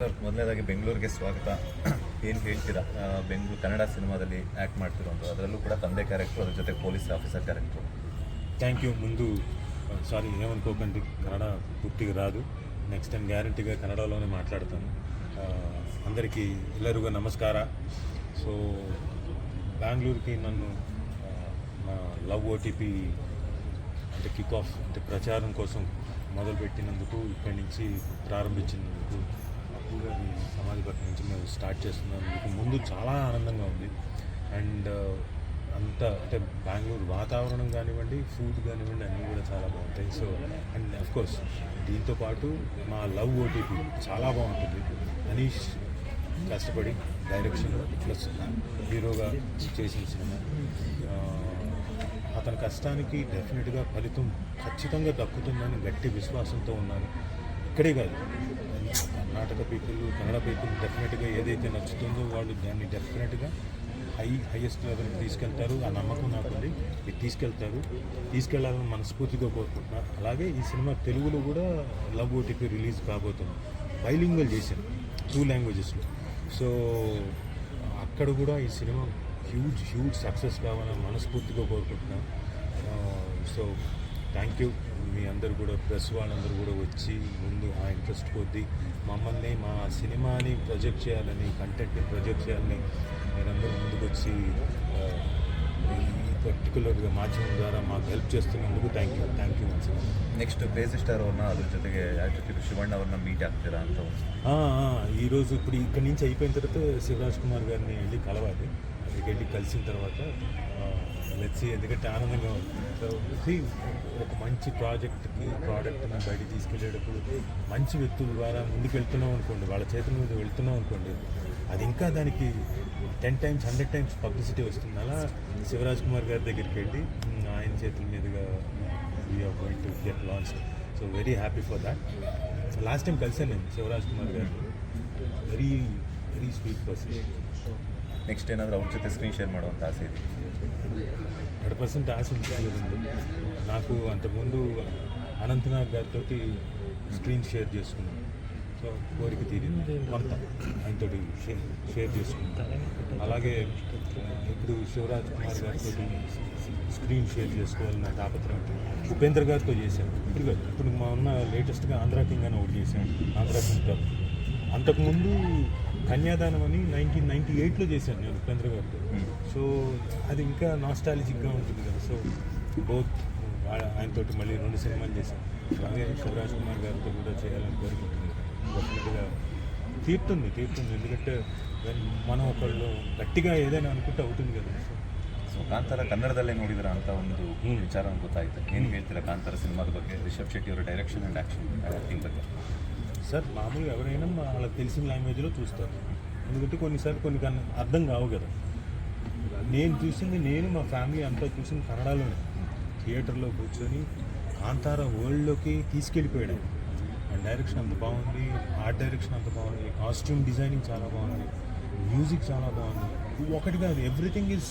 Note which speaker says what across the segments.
Speaker 1: Sir, ಮೊದಲನೇದಾಗಿ ಬೆಂಗಳೂರಿಗೆ ಸ್ವಾಗತ. ಏನು ಹೇಳ್ತೀರಾ, ಬೆಂಗಳೂರು ಕನ್ನಡ ಸಿನಿಮಾದಲ್ಲಿ ಆ್ಯಕ್ಟ್ ಮಾಡ್ತಿರೋದು, ಅದರಲ್ಲೂ ಕೂಡ ತಂದೆ ಕ್ಯಾರೆಕ್ಟ್ರು, ಅದ್ರ ಜೊತೆ police officer character?
Speaker 2: Thank you. ముందు సారీ ఏమనుకోకండి, కన్నడ పూర్తిగా రాదు. నెక్స్ట్ టైం గ్యారంటీగా కన్నడలోనే మాట్లాడతాను. అందరికీ ಎಲ್ಲರಿಗೂ ನಮಸ್ಕಾರ. సో బెంగళూరుకి నన్ను నా లవ్ ఓటీపీ అంటే కిక్ ఆఫ్ అంటే ప్రచారం కోసం మొదలుపెట్టినందుకు, ఇక్కడి నుంచి ప్రారంభించినందుకు, అప్పుడు గారి సమాధి పట్ల నుంచి మేము స్టార్ట్ చేస్తున్నందుకు ముందు చాలా ఆనందంగా ఉంది. అండ్ అంత అంటే బెంగళూరు వాతావరణం కానివ్వండి, ఫుడ్ కానివ్వండి, అన్నీ కూడా చాలా బాగుంటాయి. సో అండ్ అఫ్కోర్స్ దీంతోపాటు మా లవ్ ఓటీపీ చాలా బాగుంటుంది. అనీష్ కష్టపడి డైరెక్షన్ ప్లస్ హీరోగా చేసిన సినిమా. అతని కష్టానికి డెఫినెట్గా ఫలితం ఖచ్చితంగా దక్కుతుందని గట్టి విశ్వాసంతో ఉన్నాను. ఇక్కడే కాదు, కర్ణాటక పీపుల్, కన్నడ పీపుల్ డెఫినెట్గా ఏదైతే నచ్చుతుందో వాళ్ళు దాన్ని డెఫినెట్గా హైయెస్ట్ లెవెల్కి తీసుకెళ్తారు. ఆ నమ్మకం నాకు ఉంది. ఇది తీసుకెళ్లాలని మనస్ఫూర్తిగా కోరుకుంటున్నాను. అలాగే ఈ సినిమా తెలుగులో కూడా లవ్ ఓటీపీ రిలీజ్ కాబోతుంది. బైలింగ్వల్ చేశాను 2 లాంగ్వేజెస్లో. సో అక్కడ కూడా ఈ సినిమా హ్యూజ్ సక్సెస్ కావాలని మనస్ఫూర్తిగా కోరుకుంటున్నాను. So thank you. మీ అందరూ కూడా, ప్రెస్ వాళ్ళందరూ కూడా వచ్చి ముందు ఆ ఇంట్రెస్ట్ కొద్దీ మమ్మల్ని, మా సినిమాని ప్రొజెక్ట్ చేయాలని, కంటెంట్ని ప్రొజెక్ట్ చేయాలని మీరందరూ ముందుకు వచ్చి ఈ పర్టికులర్గా మాధ్యమం ద్వారా మాకు హెల్ప్ చేస్తున్నందుకు థ్యాంక్ యూ మంచి.
Speaker 1: ನೆಕ್ಸ್ಟ್ ಕ್ರೇಜಿ ಸ್ಟಾರ್ ಅವ್ರನ್ನ, ಅದ್ರ ಜೊತೆಗೆ ಆ್ಯಕ್ಟರ್ ಶಿವಣ್ಣ ಅವ್ರನ್ನ ಮೀಟ್ ಆಗ್ತೀರಾ ಅಂತ?
Speaker 2: ఈరోజు ఇప్పుడు ఇక్కడి నుంచి అయిపోయిన తర్వాత శివరాజ్ కుమార్ గారిని వెళ్ళి కలవాలి. అక్కడికి వెళ్ళి కలిసిన తర్వాత లెట్స్ ఎందుకంటే ఆనందంగా ఉంది. సో ఒక మంచి ప్రోడక్ట్ని బయటికి తీసుకెళ్ళేటప్పుడు మంచి వ్యక్తుల ద్వారా ముందుకు వెళ్తున్నాం అనుకోండి, వాళ్ళ చేతుల మీద వెళ్తున్నాం అనుకోండి, అది ఇంకా దానికి 10 times 100 times పబ్లిసిటీ వస్తుంది. అలా శివరాజ్ కుమార్ గారి దగ్గరికి వెళ్ళి ఆయన చేతుల మీదుగా we're going to get launched. So very happy for that. Last time కలిసాను నేను శివరాజ్ కుమార్ గారు. Very very sweet person.
Speaker 1: Next ಏನಾದರೂ ಅವ್ರ ಜೊತೆ ಸ್ಕ್ರೀನ್ ಶೇರ್ ಮಾಡುವಂಥ ಆಸೆ ಇದೆ?
Speaker 2: 100% ఆశ ఉంది. నాకు అంతకుముందు అనంతనాగ్ గారితో స్క్రీన్ షేర్ చేసుకున్నాను. సో కోరిక తీరింది, కొంత ఆయనతో షేర్ చేసుకుంటాను. అలాగే ఇప్పుడు శివరాజ్ కుమార్ గారితో స్క్రీన్ షేర్ చేసుకోవాలని నా తాపత్రయం. ఉపేంద్ర గారితో చేశాను. ఇప్పుడు మా ఉన్న లేటెస్ట్గా ఆంధ్రా కింగ్ అని ఒకటి చేశాను, ఆంధ్రా కింగ్. అంతకుముందు కన్యాదానం అని 1998లో చేశాను నేను ఉపేంద్ర గారితో. సో అది ఇంకా నాస్టాలజిక్గా ఉంటుంది కదా. సో బోత్ ఆయనతో మళ్ళీ 2 సినిమాలు చేశాను. అలాగే శివరాజ్ కుమార్ గారితో కూడా చేయాలని కోరుకుంటుంది. డెఫినెట్గా తీరుతుంది. ఎందుకంటే మనం ఒకళ్ళు గట్టిగా ఏదైనా అనుకుంటే అవుతుంది కదా.
Speaker 1: ಸೊ ಕಾಂತಾರ ಕನ್ನಡದಲ್ಲೇ ನೋಡಿದ್ರ ಅಂತ ಒಂದು ವಿಚಾರ ಗೊತ್ತಾಯ್ತು. ಏನು ಹೇಳ್ತೀರಾ ಕಾಂತಾರ ಸಿನಿಮಾದ ಬಗ್ಗೆ, ರಿಷಬ್ ಶೆಟ್ಟಿ ಅವರ ಡೈರೆಕ್ಷನ್ ಆ್ಯಂಡ್ యాక్టింగ్ ಬಗ್ಗೆ?
Speaker 2: సార్ మామూలుగా ఎవరైనా వాళ్ళకి తెలిసిన లాంగ్వేజ్లో చూస్తారు. ఎందుకంటే కొన్నిసార్లు కొన్ని అర్థం కావు కదా. నేను చూసింది, నేను మా ఫ్యామిలీ అంతా చూసింది కన్నడలోనే. థియేటర్లో కూర్చొని కాంతార వరల్డ్లోకి తీసుకెళ్ళిపోయాడు. అండ్ డైరెక్షన్ అంత బాగుంది, ఆర్ట్ డైరెక్షన్ అంత బాగుంది, కాస్ట్యూమ్ డిజైనింగ్ చాలా బాగుంది, మ్యూజిక్ చాలా బాగుంది. ఒకటి కాదు, everything is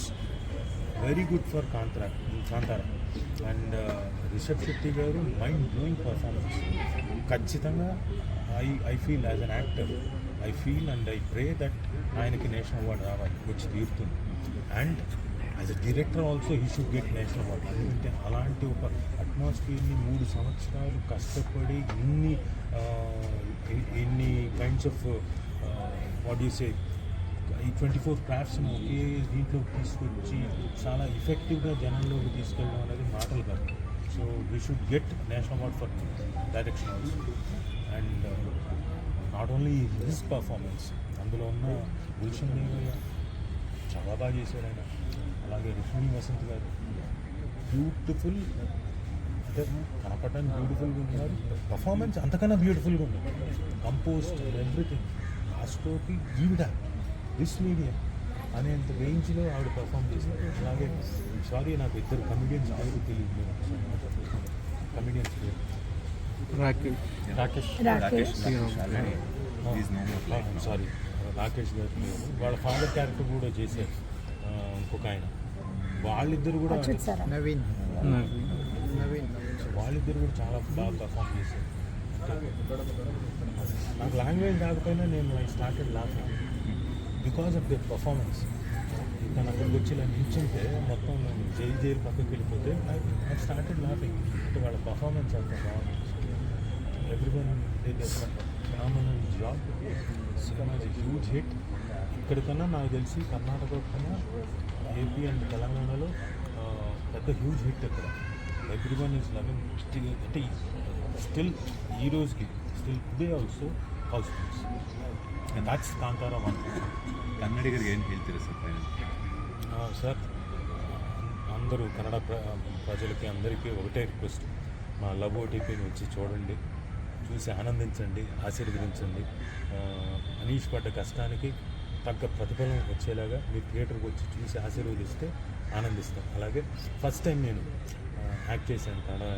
Speaker 2: very good for Kantara. And Rishab Shetty garu mind blowing performance. ఖచ్చితంగా I feel as an actor, I feel and I pray that ఆయనకి నేషనల్ అవార్డు రావాలి, వచ్చి తీరుతుంది. And as a director also he should get national award. ఎందుకంటే అలాంటి ఒక అట్మాస్ఫియర్ని 3 సంవత్సరాలు కష్టపడి ఇన్ని kinds of what you say ఈ 24 క్రాఫ్ట్స్ని ఒకే దీంట్లో తీసుకొచ్చి చాలా ఎఫెక్టివ్గా జనంలోకి తీసుకెళ్ళడం అనేది మాటలు కాదు. So we should get national award for direction also. And not only his performance, అందులో ఉన్న గుల్షన్ దేవయ్య చాలా బాగా చేశాడు ఆయన. అలాగే రుక్మిణి వసంత్ గారు బ్యూటిఫుల్, అంటే కనపడడానికి బ్యూటిఫుల్గా ఉన్నారు. పర్ఫార్మెన్స్ అంతకన్నా బ్యూటిఫుల్గా ఉంది. Composed everything. లాస్ట్లోకి ఈవిడ దిస్ మీడియా అనేంత రేంజ్లో ఆవిడ పర్ఫామ్ చేశారు. అలాగే సారీ, నాకు 2 కమెడియన్స్ పేరు తెలియదు. కమెడియన్స్ పేరు రాకేష్ సారీ, రాకేష్ గారు. వాళ్ళ ఫాదర్ క్యారెక్టర్ కూడా చేశారు ఇంకొక ఆయన. వాళ్ళిద్దరు కూడా వాళ్ళిద్దరు కూడా చాలా బాగా పర్ఫామ్ చేశారు. నాకు లాంగ్వేజ్ రాకపోయినా నేను I started laughing because of the performance. తను అక్కడికి వచ్చి ఇలా నిల్చుంటే మొత్తం నేను జైలు పక్కకి వెళ్ళిపోతే ఐ స్టార్టెడ్ లాఫింగ్. అంటే వాళ్ళ పర్ఫార్మెన్స్ అంత బాగుంది. Everyone phenomenal job. Cinema is huge hit. ఇక్కడికన్నా నాకు తెలిసి కర్ణాటక కన్నా ఏపీ అండ్ తెలంగాణలో పెద్ద హ్యూజ్ హిట్ ఇక్కడ. Everyone is loving. అంటే స్టిల్ ఈ రోజుకి still today also housefuls. And that's Kantara 1.
Speaker 1: ಕನ್ನಡಿಗರಿಗೆ ಏನು ಹೇಳ್ತೀರಾ ಸರ್ ಫೈನಲ್?
Speaker 2: సార్ అందరూ కన్నడ ప్రజలకి అందరికీ ఒకటే రిక్వెస్ట్, మా లవ్ ఓటీపీని వచ్చి చూడండి, చూసి ఆనందించండి, ఆశీర్వదించండి. అనీష్ పడ్డ కష్టానికి తగ్గ ప్రతిఫలం వచ్చేలాగా మీరు థియేటర్కి వచ్చి చూసి ఆశీర్వదిస్తే ఆనందిస్తాం. అలాగే ఫస్ట్ టైం నేను యాక్ట్ చేశాను కన్నడ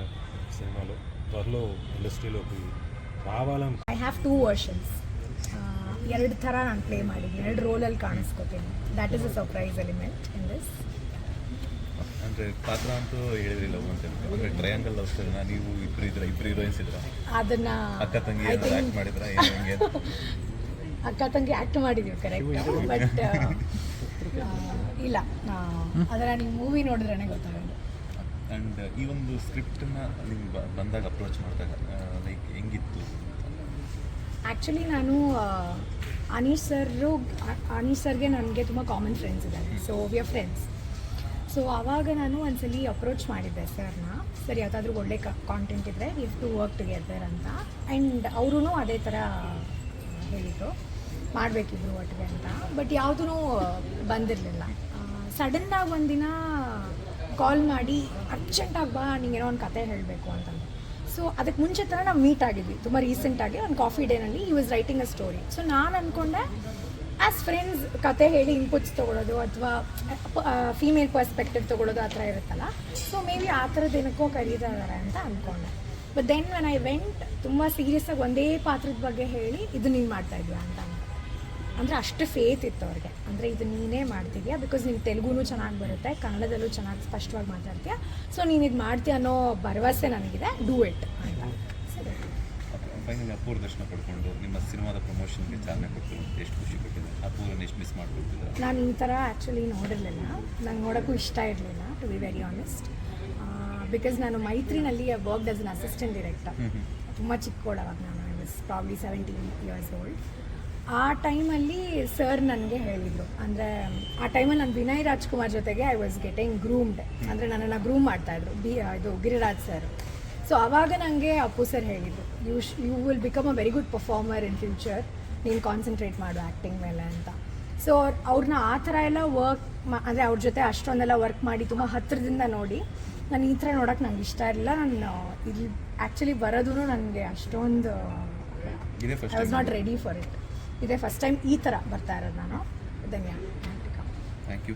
Speaker 2: సినిమాలో. త్వరలో ఇండస్ట్రీలోకి రావాలని.
Speaker 3: I have 2 versions. 2 ಥರ ನಾನು ಪ್ಲೇ ಮಾಡಿದ್ದೀನಿ, 2 ರೋಲಲ್ಲಿ ಕಾಣಿಸ್ಕೋತೀನಿ. That is a surprise element in this.
Speaker 1: ಅಂದರೆ ಪಾತ್ರ ಅಂತೂ ಹೇಳಿದ್ರಿ ಲವ್ ಅಂತ, ಅಂದರೆ ಟ್ರಯಾಂಗಲ್ ಲವ್ ಸ್ಟೋರಿನ ನೀವು ಇಬ್ಬರು ಹೀರೋಯಿನ್ಸ್ ಇದ್ರ,
Speaker 3: ಅದನ್ನು
Speaker 1: ಅಕ್ಕ ತಂಗಿ ಏನಾದ್ರು ಆ್ಯಕ್ಟ್ ಮಾಡಿದ್ರ ಹೆಂಗೆ?
Speaker 3: ಅಕ್ಕ ತಂಗಿ ಆ್ಯಕ್ಟ್ ಮಾಡಿದ್ದೀವಿ ಕರೆಕ್ಟ್, ಬಟ್ ಇಲ್ಲ ಅದರ ನೀವು ಮೂವಿ ನೋಡಿದ್ರೇ ಗೊತ್ತಾಗೋದು.
Speaker 1: ಆ್ಯಂಡ್ ಈ ಒಂದು ಸ್ಕ್ರಿಪ್ಟನ್ನ ನಿಮ್ಗೆ ಬಂದಾಗ ಅಪ್ರೋಚ್ ಮಾಡಿದಾಗ ಲೈಕ್ ಹೆಂಗಿತ್ತು?
Speaker 3: ಆ್ಯಕ್ಚುಲಿ ನಾನು ಅನೀಶ್ ಸರ್ಗೆ ನನಗೆ ತುಂಬ ಕಾಮನ್ ಫ್ರೆಂಡ್ಸ್ ಇದ್ದಾರೆ. So we are friends. So ಆವಾಗ ನಾನು ಒಂದ್ಸಲಿ ಅಪ್ರೋಚ್ ಮಾಡಿದ್ದೆ ಸರ್ನ, ಸರ್ ಯಾವುದಾದ್ರೂ ಒಳ್ಳೆ ಕಾಂಟೆಂಟ್ ಇದ್ದರೆ we have to work together ಅಂತ. ಆ್ಯಂಡ್ ಅವರೂ ಅದೇ ಥರ ಹೇಳಿದರು, ಮಾಡಬೇಕಿದ್ರು ಒಟ್ಟಿಗೆ ಅಂತ. ಬಟ್ ಯಾವುದೂ ಬಂದಿರಲಿಲ್ಲ. ಸಡನ್ನಾಗಿ ಒಂದಿನ ಕಾಲ್ ಮಾಡಿ ಅರ್ಜೆಂಟಾಗಿ ಬಾ, ನಿಂಗೇನೋ ಒಂದು ಕತೆ ಹೇಳಬೇಕು ಅಂತಂದು. ಸೊ ಅದಕ್ಕೆ ಮುಂಚೆ ಥರ ನಾವು ಮೀಟ್ ಆಗಿದ್ವಿ ತುಂಬ ರೀಸೆಂಟಾಗಿ ಒಂದು ಕಾಫಿ ಡೇನಲ್ಲಿ. ಈ was writing a story. So ನಾನು ಅಂದ್ಕೊಂಡೆ ಆ್ಯಸ್ ಫ್ರೆಂಡ್ಸ್ ಕತೆ ಹೇಳಿ ಇನ್ಪುಟ್ಸ್ ತೊಗೊಳೋದು ಅಥವಾ ಫೀಮೇಲ್ ಪರ್ಸ್ಪೆಕ್ಟಿವ್ ತೊಗೊಳೋದು ಆ ಥರ ಇರುತ್ತಲ್ಲ. ಸೊ ಮೇ ಬಿ ಆ ಥರದ್ದು ಏನಕ್ಕೋ ಕರೀತಾ ಇದ್ದಾರೆ ಅಂತ ಅಂದ್ಕೊಂಡೆ. But then when I went ತುಂಬ ಸೀರಿಯಸ್ಸಾಗಿ ಒಂದೇ ಪಾತ್ರದ ಬಗ್ಗೆ ಹೇಳಿ ಇದು ನೀನು ಮಾಡ್ತಾಯಿದ್ಯಾ ಅಂತ. ಅಂದರೆ ಅಷ್ಟು ಫೇತ್ ಇತ್ತು ಅವ್ರಿಗೆ, ಅಂದರೆ ಇದು ನೀನೇ ಮಾಡ್ತಿದ್ಯಾ ಬಿಕಾಸ್ ನೀನು ತೆಲುಗುನೂ ಚೆನ್ನಾಗಿ ಬರುತ್ತೆ, ಕನ್ನಡದಲ್ಲೂ ಚೆನ್ನಾಗಿ ಸ್ಪಷ್ಟವಾಗಿ ಮಾತಾಡ್ತೀಯಾ, ಸೊ ನೀನು ಇದು ಮಾಡ್ತೀಯ ಅನ್ನೋ ಭರವಸೆ ನನಗಿದೆ, ಡೂ ಇಟ್ ಅಂತ. ಸರಿ,
Speaker 1: ಫೈನಲಿ ಅಪೂರ್ ದರ್ಶನ ಪಡ್ಕೊಂಡು ನಿಮ್ಮ ಸಿನಿಮಾದ ಪ್ರಮೋಷನ್ಗೆ ಚಾಲನೆ ಕೊಟ್ಟು ಎಷ್ಟು ಖುಷಿ ಕೊಟ್ಟಿದೆ? ಅಪೂರನ್ನು ಎಷ್ಟು ಮಿಸ್ ಮಾಡ್ಕೊಳ್ತಿದ್ದಾರೆ?
Speaker 3: ನಾನು ಈ ಥರ ಆ್ಯಕ್ಚುಲಿ ನೋಡಿರಲಿಲ್ಲ, ನಂಗೆ ನೋಡೋಕ್ಕೂ ಇಷ್ಟ ಇರಲಿಲ್ಲ to be very honest. Because ನಾನು ಮೈತ್ರಿನಲ್ಲಿ work as an assistant director. ತುಂಬ ಚಿಕ್ಕವಳವಾಗ ನಾನು, I was probably 17 years old. ಆ ಟೈಮಲ್ಲಿ ಸರ್ ನನಗೆ ಹೇಳಿದರು, ಅಂದರೆ ಆ ಟೈಮಲ್ಲಿ ನಾನು ವಿನಯ್ ರಾಜ್ಕುಮಾರ್ ಜೊತೆಗೆ ಐ ವಾಸ್ ಗೆಟಿಂಗ್ ಗ್ರೂಮ್ಡ್, ಅಂದರೆ ನನ್ನನ್ನು ಗ್ರೂಮ್ ಮಾಡ್ತಾಯಿದ್ರು ಇದು ಗಿರಿರಾಜ್ ಸರ್. ಸೊ ಆವಾಗ ನನಗೆ ಅಪ್ಪು ಸರ್ ಹೇಳಿದರು, you will become a very good performer in future, ನೀನು ಕಾನ್ಸಂಟ್ರೇಟ್ ಮಾಡು ಆ್ಯಕ್ಟಿಂಗ್ ಮೇಲೆ ಅಂತ. ಸೊ ಅವ್ರನ್ನ ಆ ಥರ ಎಲ್ಲ ವರ್ಕ್ ಅಂದರೆ ಅವ್ರ ಜೊತೆ ಅಷ್ಟೊಂದೆಲ್ಲ ವರ್ಕ್ ಮಾಡಿ ತುಂಬ ಹತ್ತಿರದಿಂದ ನೋಡಿ ನಾನು ಈ ಥರ ನೋಡೋಕ್ಕೆ ನಂಗೆ ಇಷ್ಟ ಇರಲಿಲ್ಲ. ನಾನು ಇಲ್ಲಿ ಆ್ಯಕ್ಚುಲಿ ಬರೋದು ನನಗೆ ಅಷ್ಟೊಂದು I was not ready for it. ಇದೇ ಫಸ್ಟ್ ಟೈಮ್ ಈ ಥರ ಬರ್ತಾ ಇರೋದು ನಾನು. ಧನ್ಯವಾದ.
Speaker 1: Thank you.